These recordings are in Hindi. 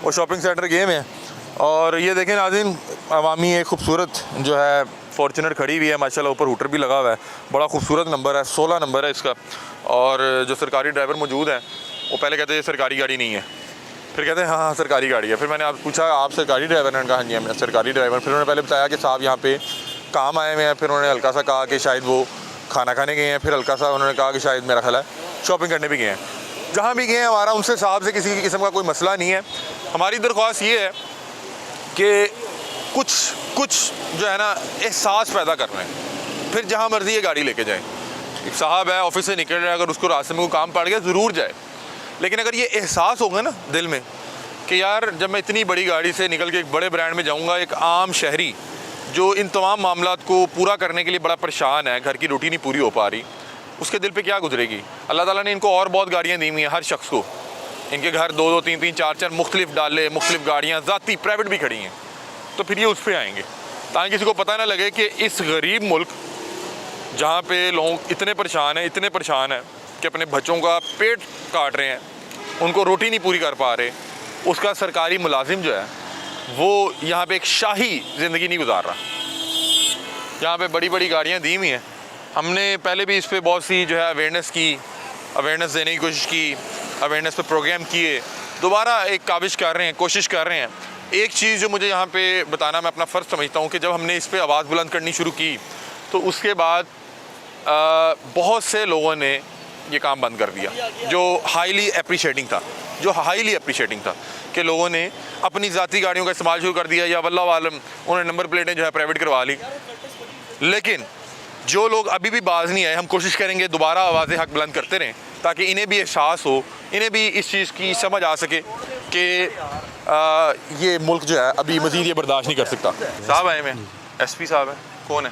वो शॉपिंग सेंटर गए हैं। और ये देखें नाज़रीन, अवामी एक खूबसूरत जो है फॉर्च्यूनर खड़ी हुई है माशाल्लाह, ऊपर हूटर भी लगा हुआ है, बड़ा खूबसूरत नंबर है, 16 नंबर है इसका। और जो सरकारी ड्राइवर मौजूद हैं वो पहले कहते हैं ये सरकारी गाड़ी नहीं है, फिर कहते हैं हाँ हाँ सरकारी गाड़ी है। फिर मैंने आप पूछा आप सरकारी ड्राइवर हैं? कहा हाँ जी मैं सरकारी ड्राइवर। फिर उन्होंने पहले बताया कि साहब यहाँ पे काम आए हुए हैं, फिर उन्होंने हल्का सा कहा कि शायद वो खाना खाने गए हैं, फिर हल्का सा उन्होंने कहा कि शायद मेरा ख्याल है शॉपिंग करने भी गए हैं। जहाँ भी गए हैं हमारा उनसे साहब से किसी किस्म का कोई मसला नहीं है। हमारी दरख्वास्त ये है कि कुछ जो है ना एहसास पैदा कर रहे हैं, फिर जहाँ मर्जी ये गाड़ी लेके जाए। एक साहब है ऑफिस से निकल रहा है, अगर उसको रास्ते में कोई काम पड़ गया ज़रूर जाए, लेकिन अगर ये एहसास होगा ना दिल में कि यार जब मैं इतनी बड़ी गाड़ी से निकल के एक बड़े ब्रांड में जाऊँगा, एक आम शहरी जो इन तमाम मामलात को पूरा करने के लिए बड़ा परेशान है, घर की रोटी नहीं पूरी हो पा रही, उसके दिल पे क्या गुजरेगी। अल्लाह ताला ने इनको और बहुत गाड़ियाँ दी हुई हैं, हर शख्स को इनके घर 2-2 3-3 4-4 मुख्तलिफ डाले, मुख्तलिफ गाड़ियाँ ज़ाती प्राइवेट भी खड़ी हैं। तो फिर ये उस पर आएंगे ताकि किसी को पता ना लगे कि इस गरीब मुल्क जहाँ पे लोग इतने परेशान हैं कि अपने बच्चों का पेट काट रहे हैं, उनको रोटी नहीं पूरी कर पा रहे, उसका सरकारी मुलाजिम जो है वो यहाँ पे एक शाही ज़िंदगी नहीं गुजार रहा। यहाँ पे बड़ी बड़ी गाड़ियाँ दी हुई हैं। हमने पहले भी इस पर बहुत सी जो है अवेयरनेस देने की कोशिश की, अवेयरनेस पे प्रोग्राम किए, दोबारा एक काविश कर रहे हैं, कोशिश कर रहे हैं। एक चीज़ जो मुझे यहाँ पे बताना मैं अपना फ़र्ज़ समझता हूँ कि जब हमने इस पर आवाज़ बुलंद करनी शुरू की तो उसके बाद बहुत से लोगों ने ये काम बंद कर दिया, जो हाईली अप्रिशिएटिंग था कि लोगों ने अपनी ज़ाती गाड़ियों का इस्तेमाल शुरू कर दिया, या वल्लाह आलम उन्होंने नंबर प्लेटें जो है प्राइवेट करवा ली। लेकिन जो लोग अभी भी बाज नहीं आए, हम कोशिश करेंगे दोबारा आवाज़ हक बुलंद करते रहें ताकि इन्हें भी एहसास हो, इन्हें भी इस चीज़ की समझ आ सके कि ये मुल्क जो है अभी मज़ीद ये बर्दाश्त नहीं कर सकता। साहब आए हैं, SP साहब हैं, कौन है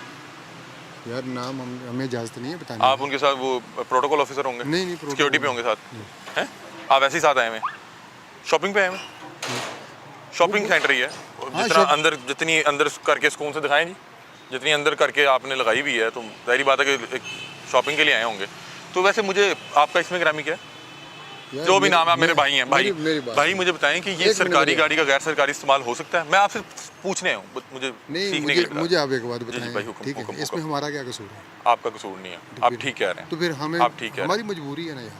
यार? नाम हमें इजाज़त नहीं है बताने। आप उनके साथ वो प्रोटोकॉल ऑफिसर होंगे? नहीं, सिक्योरिटी पे होंगे साथ हैं? आप ऐसे ही साथ आए हैं? शॉपिंग पे आए हैं? शॉपिंग सेंटर ही है, जितना अंदर जितनी अंदर करके सुकून से दिखाएं जी, जितनी अंदर करके आपने लगाई हुई है, तो जाहिर बात है कि एक शॉपिंग के लिए आए होंगे। तो वैसे मुझे आपका इसमें ग्रामी क्या है? जो भी नाम है, आप मेरे भाई हैं। भाई मुझे बताएं कि ये सरकारी गाड़ी का गैर सरकारी इस्तेमाल हो सकता है? मैं आपसे पूछने हूँ, मुझे सीखने के लिए। मुझे आप एक बात बताएं, ठीक है? इसमें हमारा क्या कसूर है? आपका कसूर नहीं है, आप ठीक कह रहे हैं। तो फिर हमें आप ठीक है, हमारी मजबूरी है ना यार,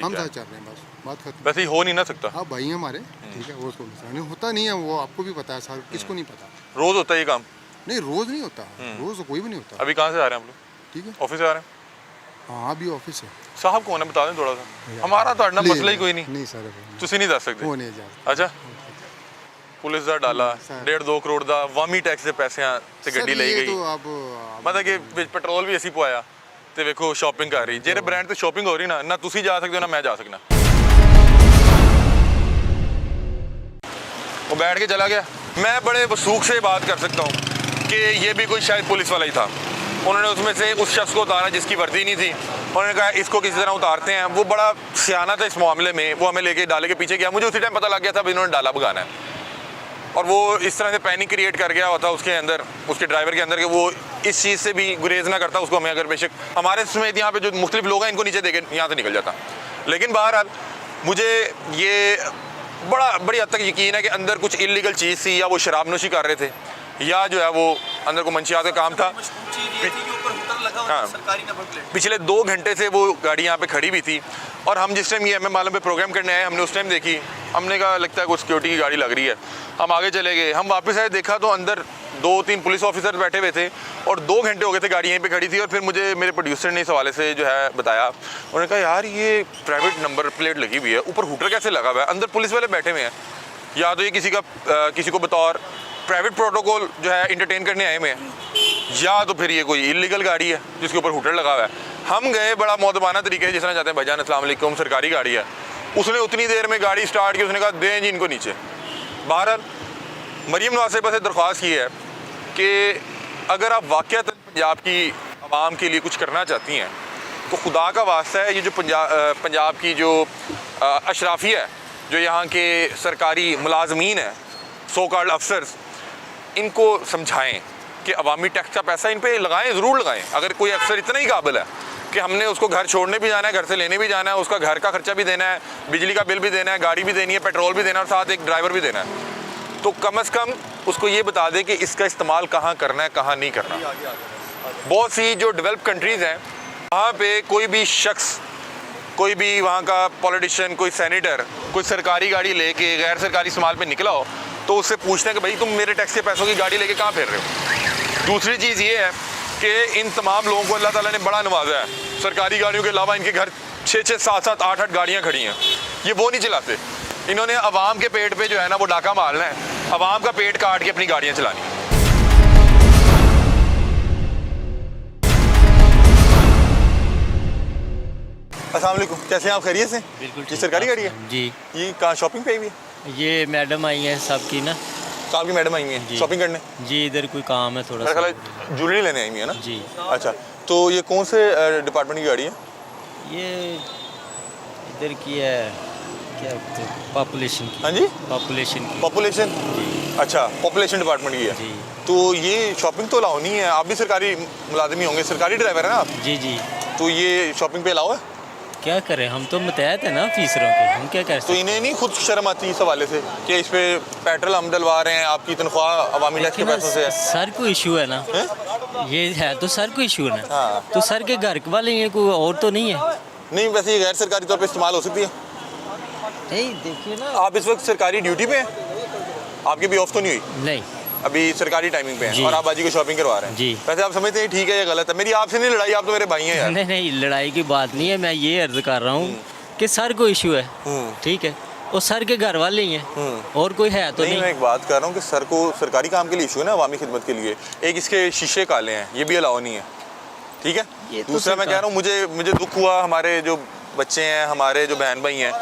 हम साथ चल रहे हैं, बस बात खत्म। वैसे ही हो नहीं ना सकता। आप भाई हैं हमारे, ठीक है? वो उसको होता नहीं है, वो आपको भी पता है, साहब किसको नहीं पता। रोज होता है ये काम? नहीं, रोज नहीं होता, रोज तो कोई भी नहीं होता। अभी कहाँ से आ रहे हैं हम लोग? ठीक है, ऑफिस से आ रहे हैं। हाँ अभी ऑफिस है। साहब कौन है बता दें थोड़ा सा, हमारा तो अड़ना मसला ही कोई नहीं। नहीं सर, तुसी नहीं दस सकते? वो नहीं जा। अच्छा, पुलिस दा डाला 1.5-2 करोड़ दा वामी टैक्स ਦੇ ਪੈਸਿਆਂ ਤੇ ਗੱਡੀ ਲਈ ਗਈ। तो आप मतलब कि ਵਿੱਚ ਪੈਟਰੋਲ ਵੀ ਅਸੀਂ ਪਵਾਇਆ ਤੇ ਵੇਖੋ ਸ਼ਾਪਿੰਗ ਕਰ ਰਹੀ। ਜਿਹੜੇ ਬ੍ਰਾਂਡ ਤੇ ਸ਼ਾਪਿੰਗ ਹੋ ਰਹੀ ਨਾ ਤੁਸੀਂ ਜਾ ਸਕਦੇ ਹੋ ਨਾ मैं जा सकना। वो बैठ के चला गया। मैं बड़े वसूख से बात कर सकता हूँ कि ये भी कोई शायद पुलिस वाला ही था। उन्होंने उसमें से उस शख्स को उतारा जिसकी वर्दी नहीं थी, उन्होंने कहा इसको किसी तरह उतारते हैं। वो बड़ा सियाना था इस मामले में, वो हमें लेके डाले के पीछे गया। मुझे उसी टाइम पता लग गया था इन्होंने डाला भगाना है, और वो इस तरह से पैनिक क्रिएट कर गया होता उसके अंदर, उसके ड्राइवर के अंदर, कि वो इस चीज़ से भी गुरेज ना करता उसको हमें अगर बेशक हमारे समेत यहाँ पे जो मुख्तलिफ लोग हैं इनको नीचे देके यहाँ से निकल जाता। लेकिन बहरहाल मुझे ये बड़ी हद तक यकीन है कि अंदर कुछ इलीगल चीज़ थी, या वो शराब नोशी कर रहे थे, या जो है वो अंदर को मंशियात का काम था। हाँ, पिछले 2 घंटे से वो गाड़ी यहाँ पे खड़ी हुई थी, और हम जिस टाइम ये हमें मालूम पे प्रोग्राम करने आए हमने उस टाइम देखी, हमने कहा लगता है कुछ सिक्योरिटी की गाड़ी लग रही है। हम आगे चले गए, हम वापस आए, देखा तो अंदर 2-3 पुलिस ऑफिसर बैठे हुए थे, और 2 घंटे हो गए थे गाड़ी यहीं पे खड़ी थी। और फिर मुझे मेरे प्रोड्यूसर ने इस हवाले से जो है बताया, उन्होंने कहा यार ये प्राइवेट नंबर प्लेट लगी हुई है, ऊपर हूटर कैसे लगा हुआ है, अंदर पुलिस वाले बैठे हुए हैं, या तो ये किसी को बतौर प्राइवेट प्रोटोकॉल जो है इंटरटेन करने आए हुए हैं, या तो फिर ये कोई इलीगल गाड़ी है जिसके ऊपर हूटर लगा हुआ है। हम गए बड़ा मौदबाना तरीके से, जिस तरह चाहते हैं भाईजान अस्सलाम वालेकुम, सरकारी गाड़ी है। उसने उतनी देर में गाड़ी स्टार्ट की, उसने कहा दें जी इनको नीचे। बहरहाल मरीम नवाज साहिबा से दरख्वास्त की है कि अगर आप वाक़ई पंजाब की आवाम के लिए कुछ करना चाहती हैं तो खुदा का वास्ता है, ये जो पंजाब की जो अशराफी है, जो यहाँ के सरकारी मुलाजमीन हैं, सो कॉल्ड अफसर्स, इनको समझाएं कि अवामी टैक्स का पैसा इन पे लगाएं, ज़रूर लगाएं। अगर कोई अफसर इतना ही काबिल है कि हमने उसको घर छोड़ने भी जाना है, घर से लेने भी जाना है, उसका घर का खर्चा भी देना है, बिजली का बिल भी देना है, गाड़ी भी देनी है, पेट्रोल भी देना है और साथ एक ड्राइवर भी देना है, तो कम से कम उसको ये बता दें कि इसका इस्तेमाल कहाँ करना है, कहाँ नहीं करना। बहुत सी जो डेवलप कंट्रीज़ हैं वहाँ पे कोई भी शख्स, कोई भी वहाँ का पॉलिटिशियन, कोई सेनेटर, कोई सरकारी गाड़ी लेके गैर सरकारी इस्तेमाल पे निकला हो तो उससे पूछते हैं कि भाई तुम मेरे टैक्स के पैसों की गाड़ी लेके कहाँ फिर रहे हो। दूसरी चीज़ ये है कि इन तमाम लोगों को अल्लाह ताला ने बड़ा नवाजा है। सरकारी गाड़ियों के अलावा इनके घर 6-6, 7-7, 8-8 गाड़ियाँ खड़ी हैं, ये वो नहीं चलाते। इन्होंने अवाम के पेट पे जो है ना वो डाका मारना है, अवाम का पेट काट के अपनी गाड़ियाँ चलानी है। अस्सलाम वालेकुम, कैसे हैं आप? खैरियत से? बिल्कुल ये ठीक सरकारी ठाक। गाड़ी है? जी, ये कहाँ शॉपिंग पे आई हुई है? ये मैडम आई हैं सबकी ना। साहब की मैडम आई हुई हैं जी। शॉपिंग करने? जी, इधर कोई काम है थोड़ा मेरा ख्याल सा। है ज्वेलरी लेने आई हुई है ना? जी, अच्छा, तो ये कौन से डिपार्टमेंट की गाड़ी है? ये इधर की है, क्या बोलते हैं, पॉपुलेशन की। हाँ जी, पॉपुलेशन की। पॉपुलेशन। जी, अच्छा, पॉपुलेशन डिपार्टमेंट की है। जी, तो ये शॉपिंग तो अलाउ नहीं है, आप भी सरकारी मुलाजिम होंगे, सरकारी ड्राइवर है ना आप? जी, जी। तो ये शॉपिंग पे अलाउ है? क्या करें, हम तो मुतहत हैं ना ऑफिसरों के, हम क्या कर तो सकते इन्हें नहीं खुद शर्म आती इस हवाले से कि इस पे पेट्रोल हम डलवा रहे हैं, आपकी तनख्वाह अवामी टैक्स के हैं? पैसों से है? सर को इशू है ना, हैं? ये है तो सर को इशू है ना। हाँ। तो सर के घर वाले हैं, कोई और तो नहीं है। नहीं, वैसे ये गैर सरकारी तौर पे इस्तेमाल हो सकती है। नहीं, देखिए ना। आप इस वक्त सरकारी ड्यूटी पे हैं, आपकी भी ऑफ तो नहीं हुई, नहीं, अभी सरकारी टाइमिंग पे हैं जी। और आप बाजी को शॉपिंग करवा रहे हैं। जी। वैसे आप समझते हैं ठीक है या गलत है? मेरी आपसे नहीं लड़ाई, आप तो मेरे भाई हैं यार। नहीं नहीं, लड़ाई की बात नहीं है, मैं ये अर्ज कर रहा हूँ कि सर को इशू है, ठीक है, और सर के घर वाले ही हैं, और कोई है तो नहीं, मैं नहीं। एक बात कर रहा हूँ कि सर को सरकारी काम के लिए इशू है ना, अवामी खिदमत के लिए। एक इसके शीशे काले हैं, ये भी अलाउ नहीं है, ठीक है? ये तो दूसरा मैं कह रहा हूँ, मुझे दुख हुआ, हमारे जो बच्चे हैं, हमारे जो बहन भाई हैं,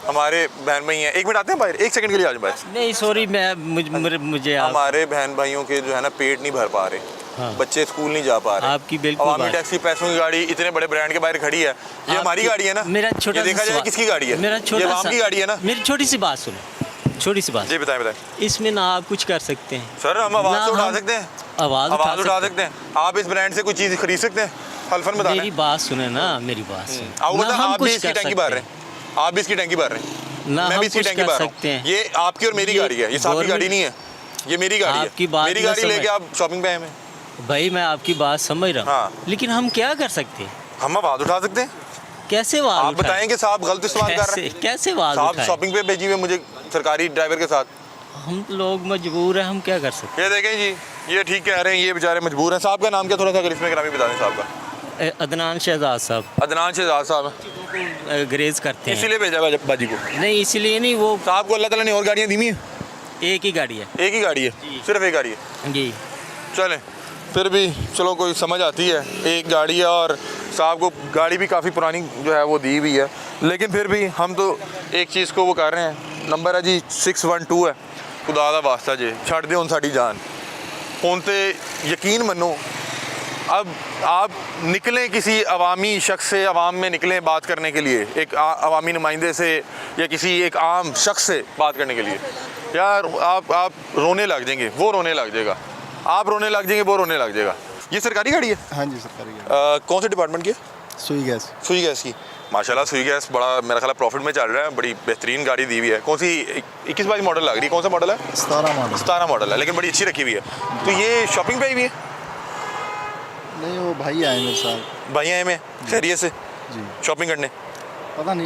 हमारे बहन भाई हैं, एक मिनट आते हैं बाहर, एक सेकंड के लिए आ जाओ बाहर। नहीं सॉरी, मुझे आप, हमारे बहन भाइयों के जो है ना पेट नहीं भर पा रहे, हाँ। बच्चे स्कूल नहीं जा पा रहे, आपकी बिल्कुल अवामी बात। टैक्स की पैसों की गाड़ी इतने बड़े ब्रांड के बाहर खड़ी है, ये हमारी आपकी- गाड़ी है ना? मेरा छोटा ये देखा सा जाए सवाल- किसकी गाड़ी है? मेरा ये छोटा अवाम सा, की गाड़ी है ना? मेरी छोटी सी बात सुनो, छोटी सी बात। जी बताएं बताएं। इसमें ना आप कुछ कर सकते हैं, सर हम आवाज़ ना तो उठा हम सकते हैं, आवाज आवाज़ उठा सकते हैं। आप इस ब्रांड से कोई चीज़ खरीद सकते हैं? हल्फन बता मेरी बात सुने ना, मेरी बात सुने। आप ना बता, हम आप भी कुछ इसकी कर टैंकी भर रहे सकते हैं, आप भी इसकी टैंकी भर रहे हैं, ना मैं हम भी इसकी कुछ टैंकी कर भर रहा सकते हूँ। हैं। ये आपकी और मेरी ये गाड़ी है, ये साहब की गाड़ी गवर्नमेंट- नहीं है, ये मेरी गाड़ी आपकी है। बात मेरी मैं गाड़ी लेके समझ- आप शॉपिंग पे आए हैं। भाई मैं आपकी बात समझ रहा हूँ, हाँ। लेकिन हम क्या कर सकते हैं? हम आवाज़ उठा सकते हैं? कैसे आवाज आप उठाएं? बताएं कि साहब गलत इस्तेमाल कर रहे हैं। कैसे आवाज साहब उठाएं? शॉपिंग पे भेजी हुई मुझे सरकारी ड्राइवर के साथ। हम लोग मजबूर हैं, हम क्या कर सकते ये देखें जी, ये ठीक कह रहे हैं, ये बेचारे मजबूर हैं। साहब का नाम क्या, थोड़ा सा अगर इसमें ग्रामी बता दें साहब का? हैं? अदनान शहजाद साहब अदनान शहजाद साहब, ग्रेज करते हैं। इसीलिए भेजा बाजी को। नहीं, इसलिए नहीं, वो साहब को अल्लाह ताला ने और गाड़ियाँ दी हुई हैं? एक ही गाड़ी है। एक ही गाड़ी है, जी। सिर्फ एक गाड़ी है। जी, चलें, फिर भी चलो कोई समझ आती है, एक गाड़ी है और साहब को गाड़ी भी काफ़ी पुरानी जो है वो दी हुई है, लेकिन फिर भी हम तो एक चीज़ को वो कर रहे हैं। नंबर है जी 612 है, खुदा दा वास्ता जे छड़ दे साड़ी जान हुण ते यकीन मनो। अब आप निकलें किसी अवामी शख्स से, अवाम में निकलें बात करने के लिए, एक अवामी नुमाइंदे से या किसी एक आम शख्स से बात करने के लिए, यार आप रोने लग जाएंगे, वो रोने लग जाएगा, आप रोने लग जाएंगे, वो रोने लग जाएगा। ये सरकारी गाड़ी है? हाँ जी, सरकारी गाड़ी, कौन से डिपार्टमेंट की है? सुई गैस। सुई गैस की। माशाल्लाह सुई गैस बड़ा मेरा ख्याल प्रॉफिट में चल रहा है, बड़ी बेहतरीन गाड़ी दी हुई है। कौन सी 21-22 मॉडल लग रही है? कौन सा मॉडल है? 17 मॉडल। 17 मॉडल है, लेकिन बड़ी अच्छी रखी हुई है। तो ये शॉपिंग पे आई हुई है? नहीं, वो भाई आए मेरे साथ। भाई आए में खैरियत से जी, शॉपिंग करने? पता नहीं।